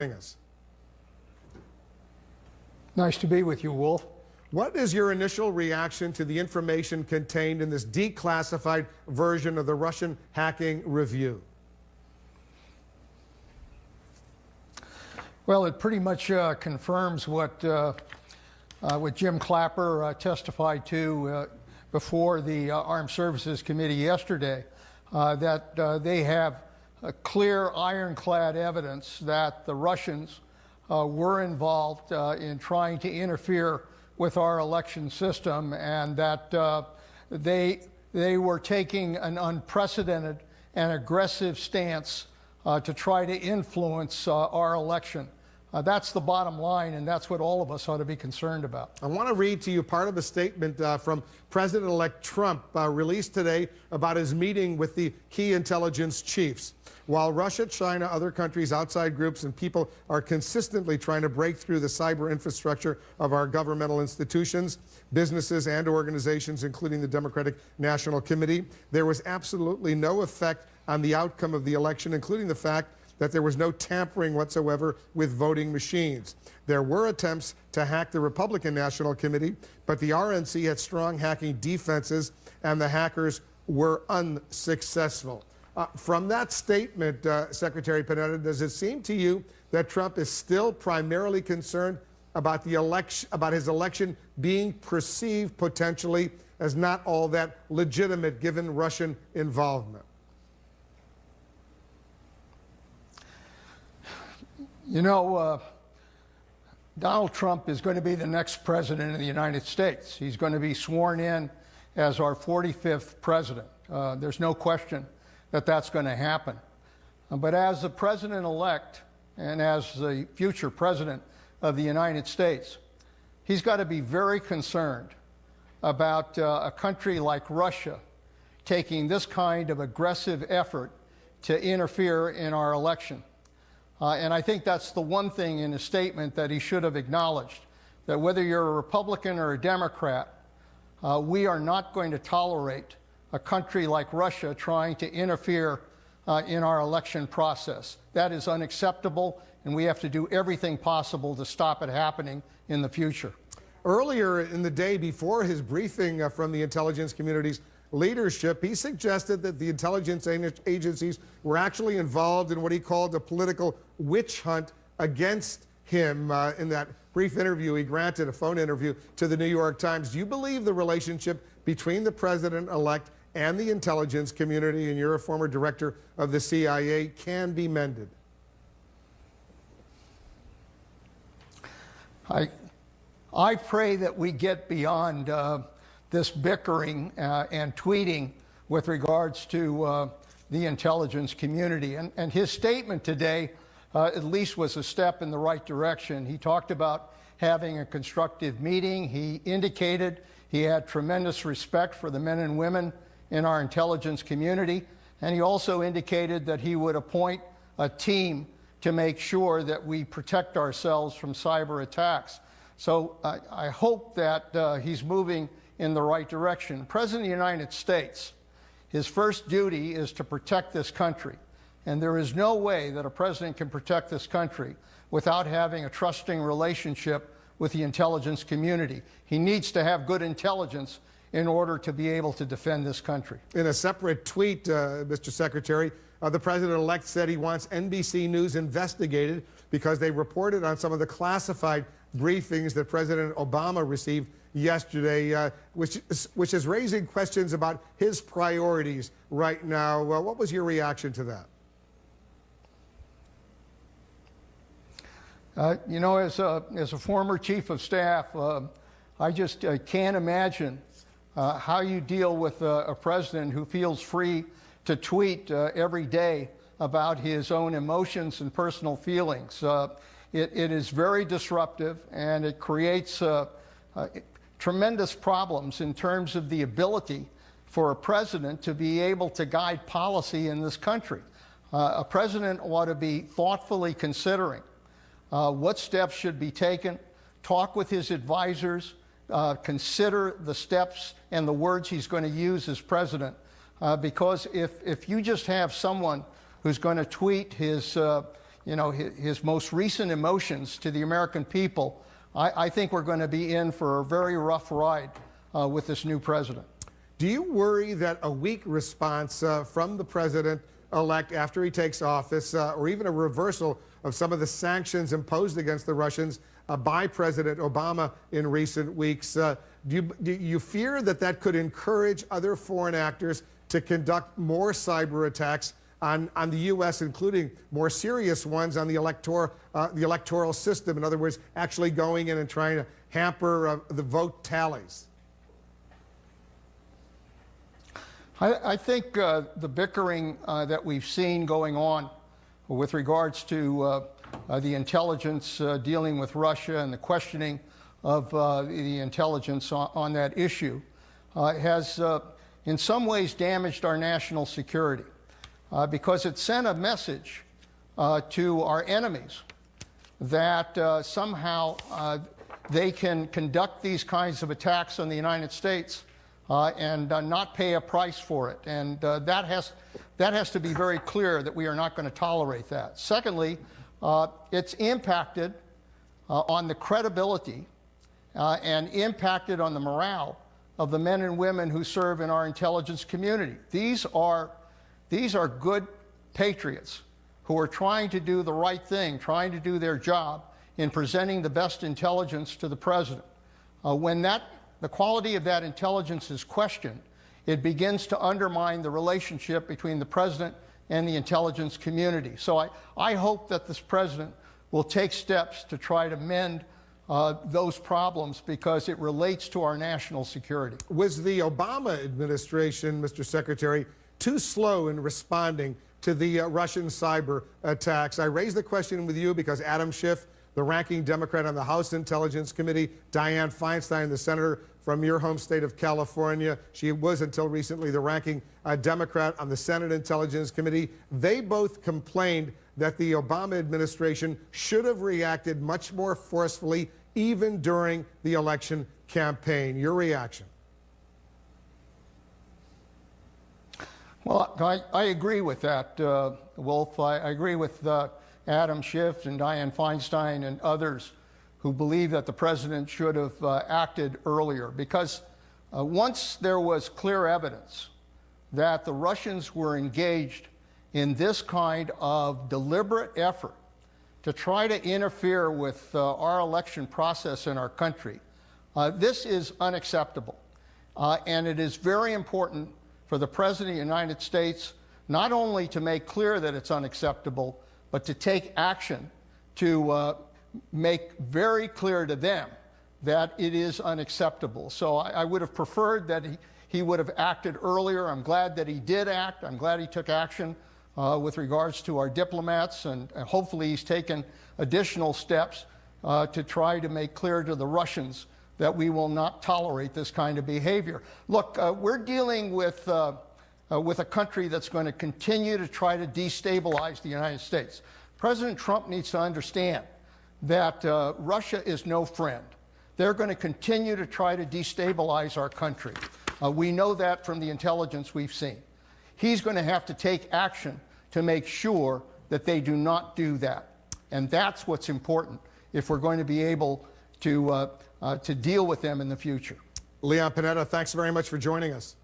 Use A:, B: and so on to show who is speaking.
A: us.
B: Nice to be with you, Wolf.
A: What is your initial reaction to the information contained in this declassified version of the Russian hacking review?
B: Well, it pretty much confirms what Jim Clapper testified to before the Armed Services Committee yesterday, that they have clear, ironclad evidence that the Russians were involved in trying to interfere with our election system, and that they were taking an unprecedented and aggressive stance to try to influence our election. That's the bottom line, and that's what all of us ought to be concerned about.
A: I want to read to you part of a statement from President-elect Trump released today about his meeting with the key intelligence chiefs. While Russia, China, other countries, outside groups, and people are consistently trying to break through the cyber infrastructure of our governmental institutions, businesses, and organizations, including the Democratic National Committee, there was absolutely no effect on the outcome of the election, including the fact that there was no tampering whatsoever with voting machines. There were attempts to hack the Republican National Committee, but the RNC had strong hacking defenses, and the hackers were unsuccessful. From that statement, Secretary Panetta, does it seem to you that Trump is still primarily concerned about the election, about his election being perceived potentially as not all that legitimate given Russian involvement?
B: You know, Donald Trump is going to be the next president of the United States. He's going to be sworn in as our 45th president. There's no question that that's going to happen. But as the president-elect and as the future president of the United States, he's got to be very concerned about a country like Russia taking this kind of aggressive effort to interfere in our election. And I think that's the one thing in his statement that he should have acknowledged, that whether you're a Republican or a Democrat, we are not going to tolerate a country like Russia trying to interfere in our election process. That is unacceptable, and we have to do everything possible to stop it happening in the future.
A: Earlier in the day, before his briefing from the intelligence community's leadership, he suggested that the intelligence agencies were actually involved in what he called a political witch hunt against him. In that brief interview he granted, a phone interview to the New York Times. Do you believe the relationship between the president-elect and the intelligence community, and you're a former director of the CIA, can be mended?
B: I pray that we get beyond this bickering and tweeting with regards to the intelligence community. And his statement today at least was a step in the right direction. He talked about having a constructive meeting. He indicated he had tremendous respect for the men and women in our intelligence community. And he also indicated that he would appoint a team to make sure that we protect ourselves from cyber attacks. So I hope that he's moving in the right direction. President of the United States, his first duty is to protect this country. And there is no way that a president can protect this country without having a trusting relationship with the intelligence community. He needs to have good intelligence in order to be able to defend this country.
A: In a separate tweet, Mr. Secretary, the president-elect said he wants NBC News investigated because they reported on some of the classified briefings that President Obama received yesterday, which is raising questions about his priorities right now. What was your reaction to that?
B: You know, as a former chief of staff, I just can't imagine how you deal with a president who feels free to tweet every day about his own emotions and personal feelings. It is very disruptive, and it creates tremendous problems in terms of the ability for a president to be able to guide policy in this country. A president ought to be thoughtfully considering what steps should be taken, talk with his advisors, consider the steps and the words he's going to use as president. Because if you just have someone who's going to tweet his his most recent emotions to the American people, I think we're going to be in for a very rough ride with this new president.
A: Do you worry that a weak response from the president-elect after he takes office, or even a reversal of some of the sanctions imposed against the Russians by President Obama in recent weeks, do you fear that that could encourage other foreign actors to conduct more cyber attacks on the U.S., including more serious ones on the electoral system? In other words, actually going in and trying to hamper the vote tallies?
B: I think the bickering that we've seen going on with regards to the intelligence dealing with Russia and the questioning of the intelligence on that issue has in some ways damaged our national security because it sent a message to our enemies that somehow they can conduct these kinds of attacks on the United States and not pay a price for it. And that has to be very clear that we are not going to tolerate that. Secondly, it's impacted on the credibility and impacted on the morale of the men and women who serve in our intelligence community. These are good patriots who are trying to do the right thing, trying to do their job in presenting the best intelligence to the president. When the quality of that intelligence is questioned, it begins to undermine the relationship between the president and the intelligence community. So I hope that this president will take steps to try to mend those problems because it relates to our national security.
A: Was the Obama administration, Mr. Secretary, too slow in responding to the Russian cyber attacks? I raise the question with you because Adam Schiff, the ranking Democrat on the House Intelligence Committee, Dianne Feinstein, the senator from your home state of California, she was until recently the ranking Democrat on the Senate Intelligence Committee, they both complained that the Obama administration should have reacted much more forcefully even during the election campaign. Your reaction?
B: Well, I agree with that, Wolf. I agree with Adam Schiff and Dianne Feinstein and others who believe that the president should have acted earlier because once there was clear evidence that the Russians were engaged in this kind of deliberate effort to try to interfere with our election process in our country, this is unacceptable. And it is very important for the President of the United States not only to make clear that it's unacceptable, but to take action to make very clear to them that it is unacceptable. So I would have preferred that he would have acted earlier. I'm glad that he did act. I'm glad he took action with regards to our diplomats, and hopefully he's taken additional steps to try to make clear to the Russians that we will not tolerate this kind of behavior. Look, we're dealing with a country that's going to continue to try to destabilize the United States. President Trump needs to understand that Russia is no friend. They're going to continue to try to destabilize our country. We know that from the intelligence we've seen. He's going to have to take action to make sure that they do not do that. And that's what's important if we're going to be able to deal with them in the future.
A: Leon Panetta, thanks very much for joining us.